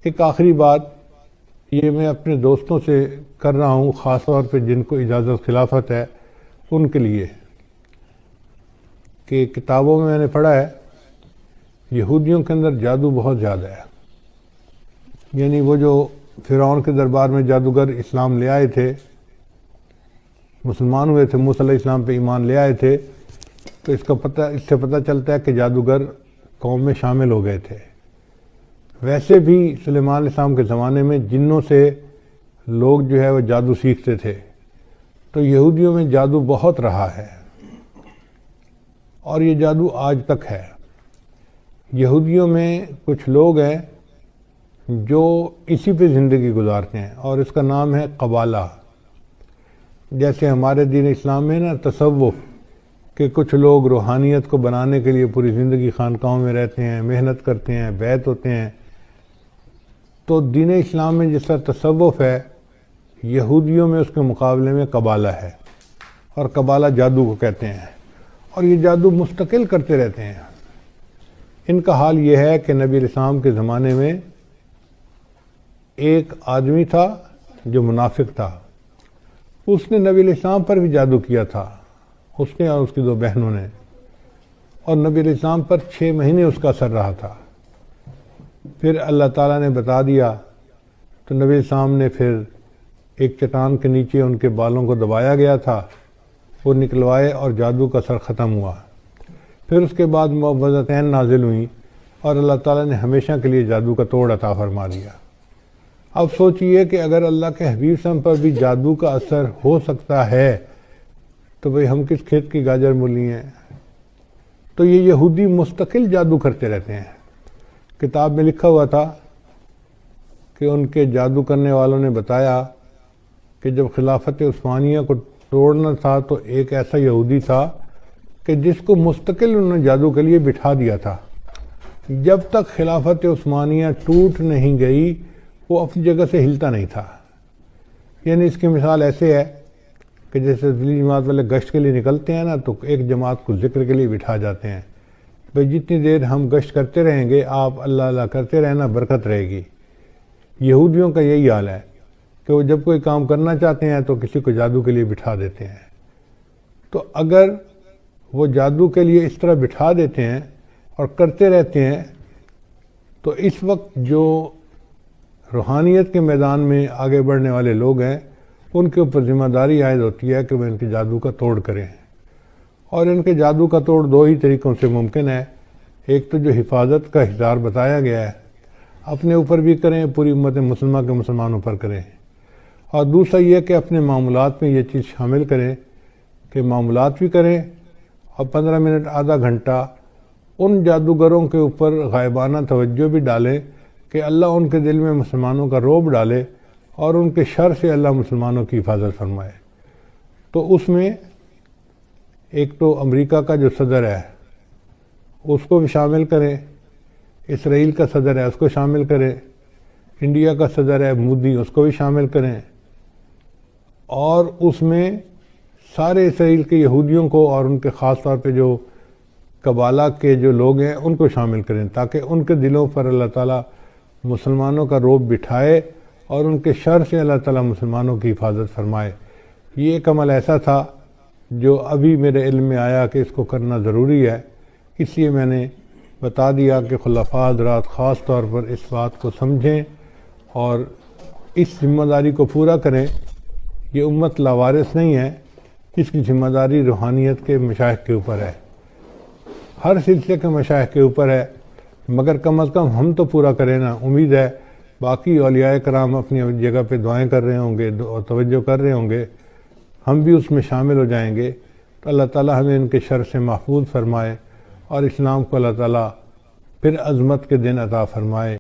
ایک آخری بات یہ میں اپنے دوستوں سے کر رہا ہوں، خاص طور پہ جن کو اجازت خلافت ہے ان کے لیے، کہ کتابوں میں نے پڑھا ہے یہودیوں کے اندر جادو بہت زیادہ ہے. یعنی وہ جو فرعون کے دربار میں جادوگر اسلام لے آئے تھے، مسلمان ہوئے تھے، موسیٰ علیہ السلام پہ ایمان لے آئے تھے، تو اس سے پتہ چلتا ہے کہ جادوگر قوم میں شامل ہو گئے تھے. ویسے بھی سلیمان علیہ السلام کے زمانے میں جنوں سے لوگ جو ہے وہ جادو سیکھتے تھے، تو یہودیوں میں جادو بہت رہا ہے اور یہ جادو آج تک ہے. یہودیوں میں کچھ لوگ ہیں جو اسی پہ زندگی گزارتے ہیں اور اس کا نام ہے قبالہ. جیسے ہمارے دین اسلام میں نا تصوف کہ کچھ لوگ روحانیت کو بنانے کے لیے پوری زندگی خانقاہوں میں رہتے ہیں، محنت کرتے ہیں، بیعت ہوتے ہیں، تو دین اسلام میں جس طرح تصوف ہے، یہودیوں میں اس کے مقابلے میں قبالہ ہے، اور قبالہ جادو کو کہتے ہیں، اور یہ جادو مستقل کرتے رہتے ہیں. ان کا حال یہ ہے کہ نبی علیہ السلام کے زمانے میں ایک آدمی تھا جو منافق تھا، اس نے نبی علیہ السلام پر بھی جادو کیا تھا، اس نے اور اس کی 2 بہنوں نے، اور نبی علیہ السلام پر 6 مہینے اس کا اثر رہا تھا. پھر اللہ تعالیٰ نے بتا دیا تو نبی علیہ السلام نے پھر ایک چٹان کے نیچے ان کے بالوں کو دبایا گیا تھا، وہ نکلوائے اور جادو کا اثر ختم ہوا. پھر اس کے بعد معوذتین نازل ہوئیں اور اللہ تعالیٰ نے ہمیشہ کے لیے جادو کا توڑ عطا فرما دیا. اب سوچئے کہ اگر اللہ کے حبیب صلی اللہ علیہ وسلم پر بھی جادو کا اثر ہو سکتا ہے تو بھئی ہم کس کھیت کی گاجر مولی ہیں. تو یہ یہودی مستقل جادو کرتے رہتے ہیں. کتاب میں لکھا ہوا تھا کہ ان کے جادو کرنے والوں نے بتایا کہ جب خلافت عثمانیہ کو توڑنا تھا تو ایک ایسا یہودی تھا کہ جس کو مستقل انہوں نے جادو کے لیے بٹھا دیا تھا. جب تک خلافت عثمانیہ ٹوٹ نہیں گئی وہ اپنی جگہ سے ہلتا نہیں تھا. یعنی اس کی مثال ایسے ہے کہ جیسے ذیلی جماعت والے گشت کے لیے نکلتے ہیں نا، تو ایک جماعت کو ذکر کے لیے بٹھا جاتے ہیں، بھئی جتنی دیر ہم گشت کرتے رہیں گے آپ اللہ اللہ کرتے رہنا، برکت رہے گی. یہودیوں کا یہی حال ہے کہ وہ جب کوئی کام کرنا چاہتے ہیں تو کسی کو جادو کے لیے بٹھا دیتے ہیں. تو اگر وہ جادو کے لیے اس طرح بٹھا دیتے ہیں اور کرتے رہتے ہیں تو اس وقت جو روحانیت کے میدان میں آگے بڑھنے والے لوگ ہیں ان کے اوپر ذمہ داری عائد ہوتی ہے کہ وہ ان کے جادو کا توڑ کریں. اور ان کے جادو کا توڑ 2 ہی طریقوں سے ممکن ہے. ایک تو جو حفاظت کا ہزار بتایا گیا ہے، اپنے اوپر بھی کریں، پوری امت مسلمہ کے مسلمانوں پر کریں، اور دوسرا یہ کہ اپنے معاملات میں یہ چیز شامل کریں کہ معاملات بھی کریں اور 15 منٹ آدھا گھنٹہ ان جادوگروں کے اوپر غائبانہ توجہ بھی ڈالیں کہ اللہ ان کے دل میں مسلمانوں کا رعب ڈالے اور ان کے شر سے اللہ مسلمانوں کی حفاظت فرمائے. تو اس میں ایک تو امریکہ کا جو صدر ہے اس کو بھی شامل کریں، اسرائیل کا صدر ہے اس کو شامل کریں، انڈیا کا صدر ہے مودی اس کو بھی شامل کریں، اور اس میں سارے اسرائیل کے یہودیوں کو اور ان کے خاص طور پہ جو قبالہ کے جو لوگ ہیں ان کو شامل کریں، تاکہ ان کے دلوں پر اللہ تعالیٰ مسلمانوں کا رعب بٹھائے اور ان کے شر سے اللہ تعالیٰ مسلمانوں کی حفاظت فرمائے. یہ ایک عمل ایسا تھا جو ابھی میرے علم میں آیا کہ اس کو کرنا ضروری ہے، اس لیے میں نے بتا دیا کہ خلفاء حضرات خاص طور پر اس بات کو سمجھیں اور اس ذمہ داری کو پورا کریں. یہ امت لاوارث نہیں ہے، اس کی ذمہ داری روحانیت کے مشائخ کے اوپر ہے، ہر سلسلے کے مشائخ کے اوپر ہے، مگر کم از کم ہم تو پورا کریں نا. امید ہے باقی اولیاء کرام اپنی جگہ پہ دعائیں کر رہے ہوں گے اور توجہ کر رہے ہوں گے، ہم بھی اس میں شامل ہو جائیں گے تو اللہ تعالیٰ ہمیں ان کے شر سے محفوظ فرمائے اور اسلام کو اللہ تعالیٰ پھر عظمت کے دن عطا فرمائے.